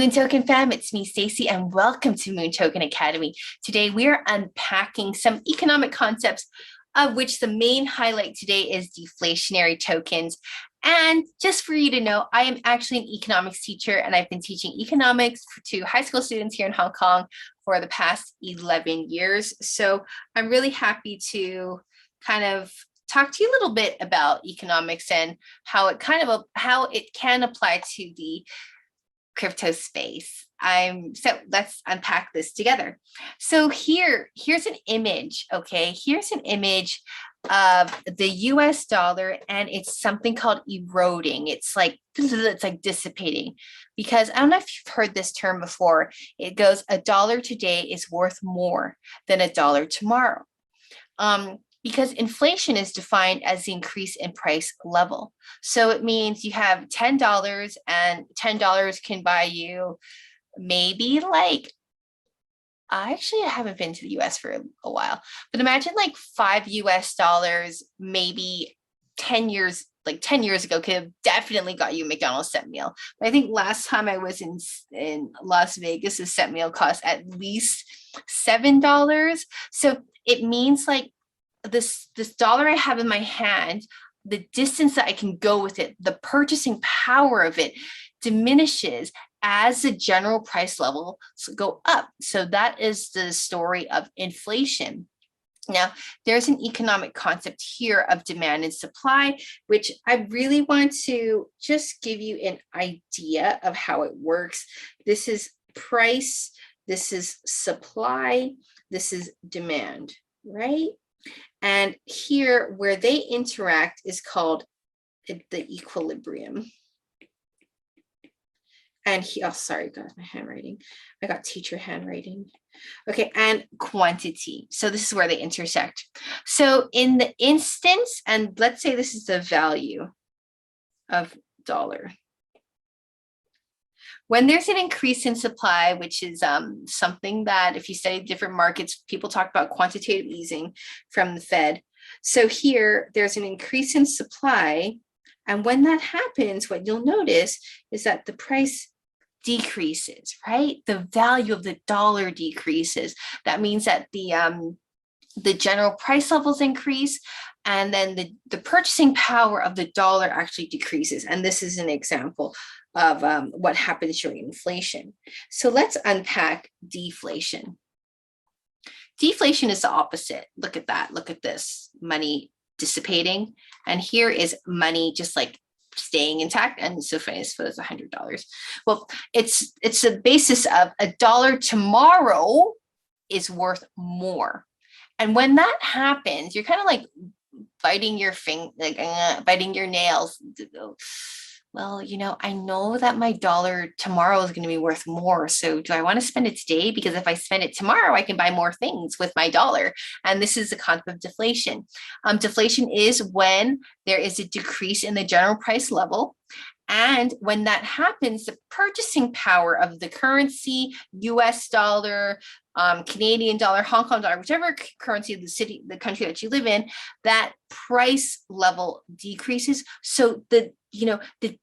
MoonToken Fam, it's me, Stacy, and welcome to MoonToken Academy. Today, we are unpacking some economic concepts, of which the main highlight today is deflationary tokens. And just for you to know, I am actually an economics teacher, and I've been teaching economics to high school students here in Hong Kong for the past 11 years. So I'm really happy to kind of talk to you a little bit about economics and how it can apply to the crypto space. So let's unpack this together. So here's an image, okay? Here's an image of the US dollar, and it's something called eroding. It's like dissipating, because I don't know if you've heard this term before. It goes, a dollar today is worth more than a dollar tomorrow. Because inflation is defined as the increase in price level. So it means you have $10 and $10 can buy you maybe like, I haven't been to the US for a while, but imagine like $5 maybe 10 years ago could have definitely got you a McDonald's set meal. But I think last time I was in Las Vegas, a set meal cost at least $7. So it means like, this dollar I have in my hand, the distance that I can go with it, the purchasing power of it diminishes as the general price levels go up. So that is the story of inflation. Now, there's an economic concept here of demand and supply, which I really want to just give you an idea of how it works. This is price, this is supply, this is demand, right? And here, where they interact is called the equilibrium. And sorry, guys, my handwriting. I got teacher handwriting. Okay, and quantity. So this is where they intersect. So in the instance, and let's say this is the value of dollar. When there's an increase in supply, which is something that if you study different markets, people talk about quantitative easing from the Fed. So here, there's an increase in supply. And when that happens, what you'll notice is that the price decreases, right? The value of the dollar decreases. That means that the general price levels increase, and then the purchasing power of the dollar actually decreases. And this is an example of what happens during inflation. So let's unpack deflation. Deflation is the opposite. Look at that. Look at this. Money dissipating. And here is money just like staying intact. And so funny, I suppose $100. Well, it's the basis of a dollar tomorrow is worth more. And when that happens, you're kind of like biting your biting your nails. Well, I know that my dollar tomorrow is going to be worth more. So do I want to spend it today? Because if I spend it tomorrow, I can buy more things with my dollar. And this is the concept of deflation. Deflation is when there is a decrease in the general price level. And when that happens, the purchasing power of the currency, US dollar, Canadian dollar, Hong Kong dollar, whichever currency of the country that you live in, that price level decreases. So the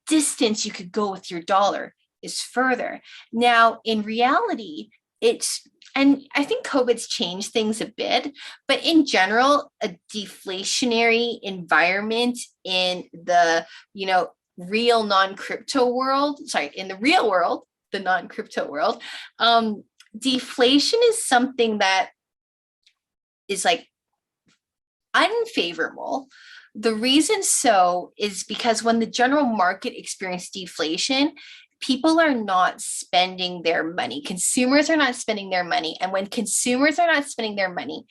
distance you could go with your dollar is further. Now, in reality, and I think COVID's changed things a bit, but in general, a deflationary environment in the, real non-crypto world, in the real world, the non-crypto world, deflation is something that is like unfavorable. The reason so is because when the general market experiences deflation, people are not spending their money. Consumers are not spending their money. And when consumers are not spending their money,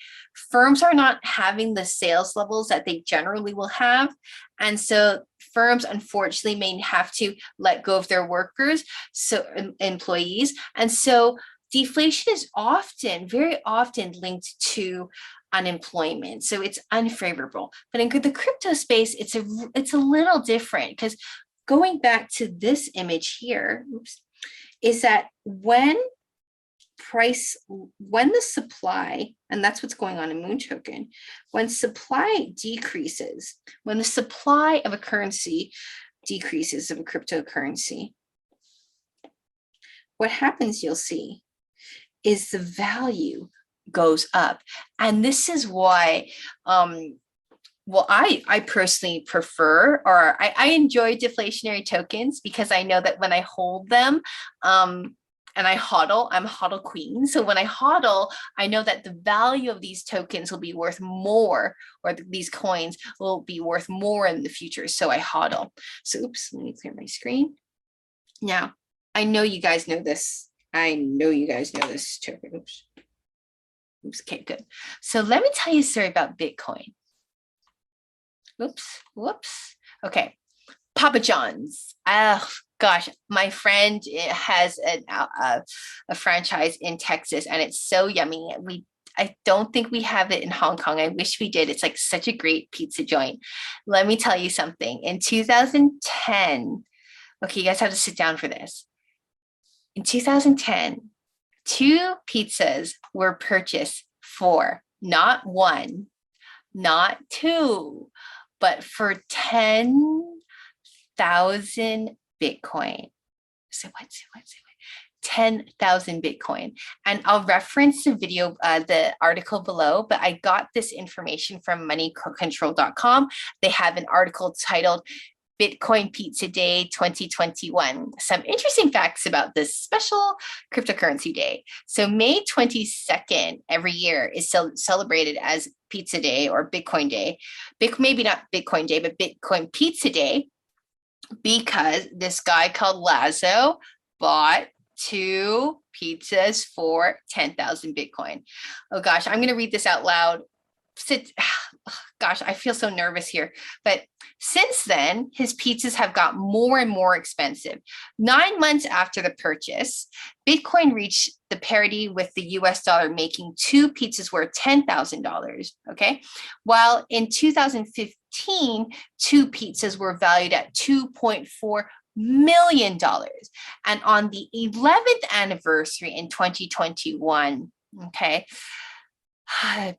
firms are not having the sales levels that they generally will have. And so firms, unfortunately, may have to let go of their workers, so employees. And so deflation is very often linked to unemployment. So it's unfavorable. But in the crypto space, it's a little different, because going back to this image here, is that when the supply, and that's what's going on in MoonToken, when supply decreases, when the supply of a currency decreases, of a cryptocurrency, what happens, you'll see, is the value goes up. And this is why, well, I personally prefer, or I enjoy deflationary tokens, because I know that when I hold them, and I hodl, I'm a hodl queen. So when I hodl, I know that the value of these tokens will be worth more, or these coins will be worth more in the future. So I hodl. So oops, let me clear my screen. Now, I know you guys know this. I know you guys know this token. Oops. Oops, okay, good. So let me tell you a story about Bitcoin. Oops, whoops. Okay, Papa John's. Oh gosh, my friend has a franchise in Texas, and it's so yummy. I don't think we have it in Hong Kong. I wish we did. It's like such a great pizza joint. Let me tell you something. In 2010, okay, you guys have to sit down for this. In 2010, 2 pizzas were purchased for not 1, not 2, but for 10,000 Bitcoin. So what's 10,000 Bitcoin? And I'll reference the video, the article below, but I got this information from MoneyControl.com. They have an article titled Bitcoin Pizza Day 2021. Some interesting facts about this special cryptocurrency day. So May 22nd every year is celebrated as Pizza Day or Bitcoin Day. Maybe not Bitcoin Day, but Bitcoin Pizza Day, because this guy called Lazo bought 2 pizzas for 10,000 Bitcoin. Oh gosh, I'm going to read this out loud. Gosh, I feel so nervous here. But since then, his pizzas have got more and more expensive. 9 months after the purchase, Bitcoin reached the parity with the US dollar, making 2 pizzas worth $10,000. Okay. While in 2015, 2 pizzas were valued at $2.4 million. And on the 11th anniversary in 2021, okay,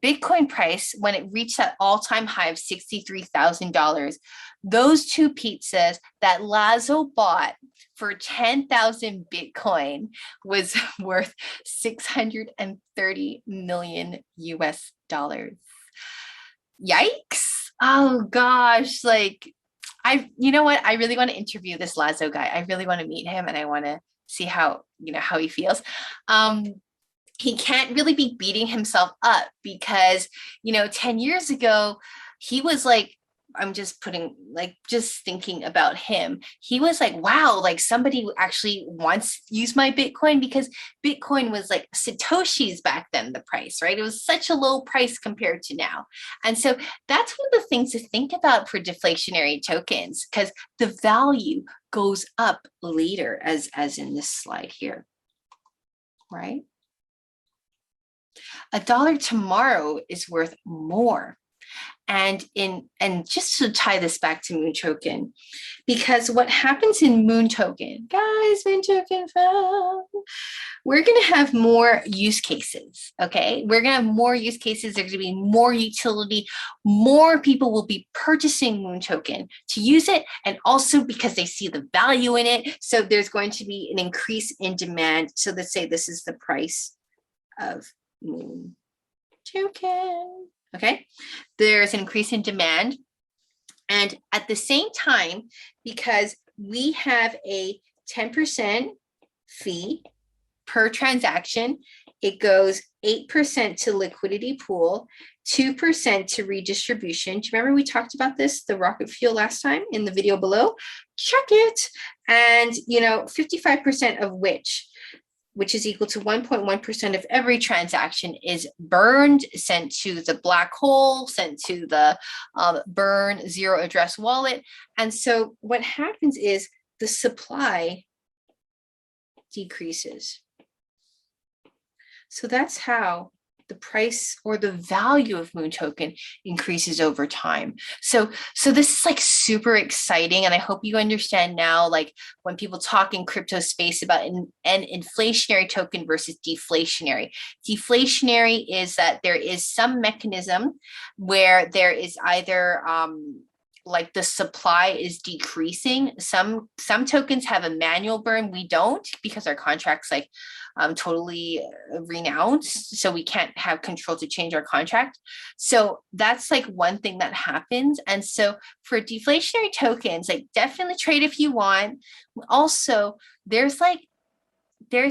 Bitcoin price, when it reached that all-time high of $63,000, those 2 pizzas that Lazo bought for 10,000 Bitcoin was worth 630 million US dollars. Yikes. Oh gosh, like you know what? I really want to interview this Lazo guy. I really want to meet him, and I want to see how he feels. He can't really be beating himself up because, 10 years ago, he was like, I'm just thinking about him. He was like, wow, like somebody actually wants to use my Bitcoin, because Bitcoin was like Satoshi's back then, the price, right? It was such a low price compared to now. And so that's one of the things to think about for deflationary tokens, because the value goes up later, as in this slide here, right? $1 tomorrow is worth more. And just to tie this back to MoonToken, because what happens in MoonToken, guys, MoonToken Fam, we're going to have more use cases, okay? We're going to have more use cases. There's going to be more utility. More people will be purchasing MoonToken to use it, and also because they see the value in it. So there's going to be an increase in demand. So let's say this is the price of MoonToken. Okay, there's an increase in demand. And at the same time, because we have a 10% fee per transaction, it goes 8% to liquidity pool, 2% to redistribution. Do you remember we talked about this, the rocket fuel, last time in the video below? Check it. And 55% of which is equal to 1.1% of every transaction, is burned, sent to the black hole, sent to the burn zero address wallet. And so what happens is the supply decreases. So that's how the price or the value of MoonToken increases over time. So this is like super exciting. And I hope you understand now, like when people talk in crypto space about an inflationary token versus deflationary. Deflationary is that there is some mechanism where there is either like the supply is decreasing. Some tokens have a manual burn. We don't, because our contract's like totally renounced. So we can't have control to change our contract. So that's like one thing that happens. And so for deflationary tokens, like definitely trade if you want. Also, there's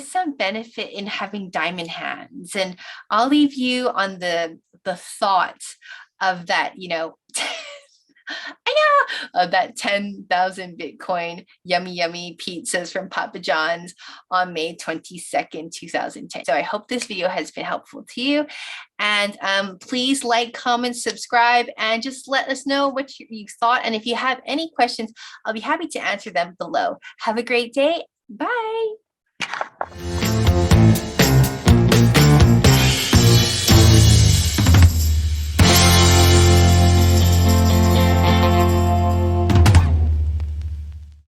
some benefit in having diamond hands. And I'll leave you on the thought of that, I know, of that 10,000 Bitcoin yummy pizzas from Papa John's on May 22nd, 2010. So I hope this video has been helpful to you. And please like, comment, subscribe, and just let us know what you thought. And if you have any questions, I'll be happy to answer them below. Have a great day. Bye.